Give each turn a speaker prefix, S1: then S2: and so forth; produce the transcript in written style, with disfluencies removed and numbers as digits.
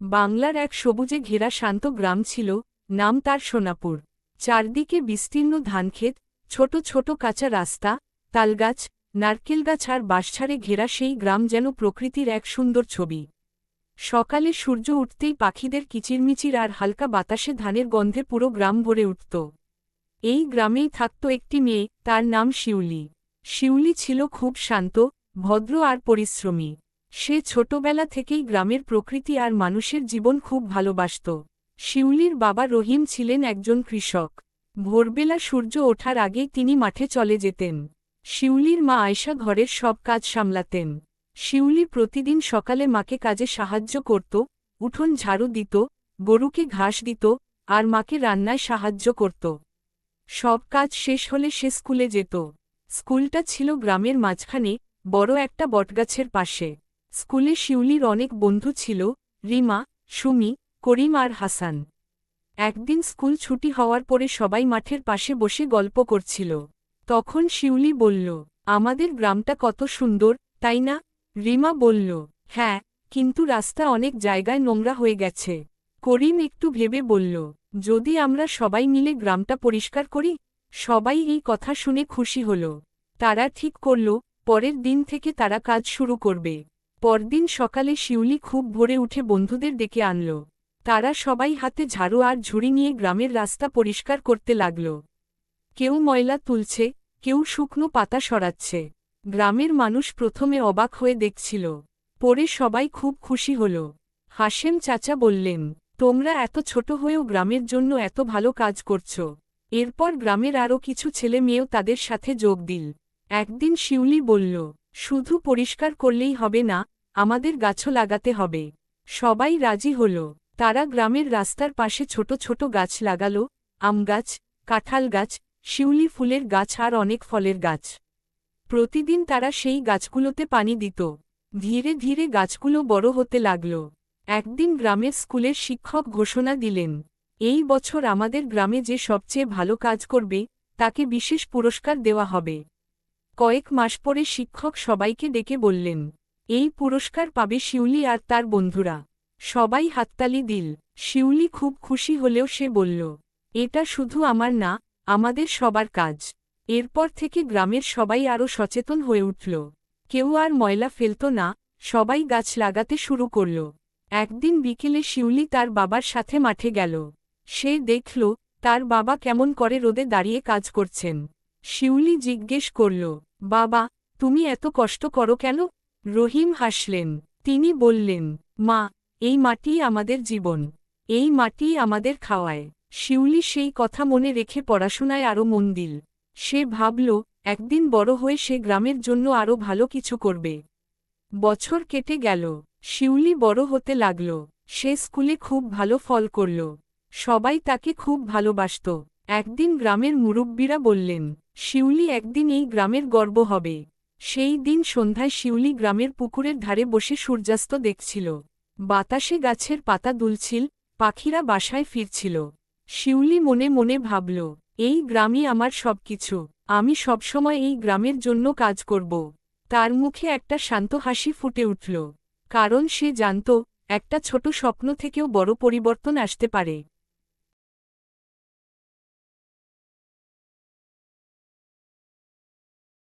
S1: বাংলার এক সবুজে ঘেরা শান্ত গ্রাম ছিল, নাম তার সোনাপুর। চারদিকে বিস্তীর্ণ ধানক্ষেত, ছোট ছোট কাঁচা রাস্তা, তালগাছ, নারকেল গাছ আর বাঁশঝাড়ে ঘেরা সেই গ্রাম যেন প্রকৃতির এক সুন্দর ছবি। সকালে সূর্য উঠতেই পাখিদের কিচিরমিচির আর হালকা বাতাসে ধানের গন্ধে পুরো গ্রাম ভরে উঠত। এই গ্রামেই থাকত একটি মেয়ে, তার নাম শিউলি। শিউলি ছিল খুব শান্ত, ভদ্র আর পরিশ্রমী। সে ছোটবেলা থেকেই গ্রামের প্রকৃতি আর মানুষের জীবন খুব ভালোবাসত। শিউলির বাবা রহিম ছিলেন একজন কৃষক। ভোরবেলা সূর্য ওঠার আগেই তিনি মাঠে চলে যেতেন। শিউলির মা আয়শা ঘরের সব কাজ সামলাতেন। শিউলি প্রতিদিন সকালে মাকে কাজে সাহায্য করত, উঠোন ঝাড়ু দিত, গরুকে ঘাস দিত, আর মাকে রান্নায় সাহায্য করত। সব কাজ শেষ হলে সে স্কুলে যেত। স্কুলটা ছিল গ্রামের মাঝখানে, বড় একটা বটগাছের পাশে। স্কুলে শিউলির অনেক বন্ধু ছিল, রিমা, সুমি, করিম আর হাসান। একদিন স্কুল ছুটি হওয়ার পরে সবাই মাঠের পাশে বসে গল্প করছিল। তখন শিউলি বলল, আমাদের গ্রামটা কত সুন্দর, তাই না? রিমা বলল, হ্যাঁ, কিন্তু রাস্তা অনেক জায়গায় নোংরা হয়ে গেছে। করিম একটু ভেবে বলল, যদি আমরা সবাই মিলে গ্রামটা পরিষ্কার করি? সবাই এই কথা শুনে খুশি হল। তারা ঠিক করল, পরের দিন থেকে তারা কাজ শুরু করবে। পরদিন সকালে শিউলি খুব ভোরে উঠে বন্ধুদের ডেকে আনল। তারা সবাই হাতে ঝাড়ু আর ঝুড়ি নিয়ে গ্রামের রাস্তা পরিষ্কার করতে লাগল। কেউ ময়লা তুলছে, কেউ শুকনো পাতা সরাচ্ছে। গ্রামের মানুষ প্রথমে অবাক হয়ে দেখছিল, পরে সবাই খুব খুশি হল। হাশেম চাচা বললেন, তোমরা এত ছোট হয়েও গ্রামের জন্য এত ভালো কাজ করছ। এরপর গ্রামের আরও কিছু ছেলে মেয়েও তাদের সাথে যোগ দিল। একদিন শিউলি বলল, শুধু পরিষ্কার করলেই হবে না, আমাদের গাছও লাগাতে হবে। সবাই রাজি হল। তারা গ্রামের রাস্তার পাশে ছোট ছোট গাছ লাগাল, আম গাছ, কাঁঠাল গাছ, শিউলি ফুলের গাছ আর অনেক ফলের গাছ। প্রতিদিন তারা সেই গাছগুলোতে পানি দিত। ধীরে ধীরে গাছগুলো বড় হতে লাগল। একদিন গ্রামের স্কুলের শিক্ষক ঘোষণা দিলেন, এই বছর আমাদের গ্রামে যে সবচেয়ে ভালো কাজ করবে, তাকে বিশেষ পুরস্কার দেওয়া হবে। কয়েক মাস পরে শিক্ষক সবাইকে ডেকে বললেন, এই পুরস্কার পাবে শিউলি আর তার বন্ধুরা। সবাই হাততালি দিল। শিউলি খুব খুশি হলেও সে বলল, এটা শুধু আমার না, আমাদের সবার কাজ। এরপর থেকে গ্রামের সবাই আরও সচেতন হয়ে উঠল। কেউ আর ময়লা ফেলত না, সবাই গাছ লাগাতে শুরু করল। একদিন বিকেলে শিউলি তার বাবার সাথে মাঠে গেল। সে দেখল, তার বাবা কেমন করে রোদে দাঁড়িয়ে কাজ করছেন। শিউলি জিজ্ঞেস করল, বাবা, তুমি এত কষ্ট করো কেন? রহিম হাসলেন। তিনি বললেন, মা, এই মাটিই আমাদের জীবন। এই মাটিই আমাদের খাওয়ায়। শিউলি সেই কথা মনে রেখে পড়াশোনায় আরও মন দিল। সে ভাবল, একদিন বড় হয়ে সে গ্রামের জন্য আরও ভালো কিছু করবে। বছর কেটে গেল। শিউলি বড় হতে লাগল। সে স্কুলে খুব ভালো ফল করল। সবাই তাকে খুব ভালোবাসত। একদিন গ্রামের মুরব্বীরা বললেন, শিউলি একদিন এই গ্রামের গর্ব হবে। সেই দিন সন্ধ্যায় শিউলি গ্রামের পুকুরের ধারে বসে সূর্যাস্ত দেখছিল। বাতাসে গাছের পাতা দুলছিল, পাখিরা বাসায় ফিরছিল। শিউলি মনে মনে ভাবল, এই গ্রামই আমার সবকিছু। আমি সবসময় এই গ্রামের জন্য কাজ করব। তার মুখে একটা শান্ত হাসি ফুটে উঠল। কারণ সে জানত, একটা ছোট স্বপ্ন থেকেও বড় পরিবর্তন আসতে পারে।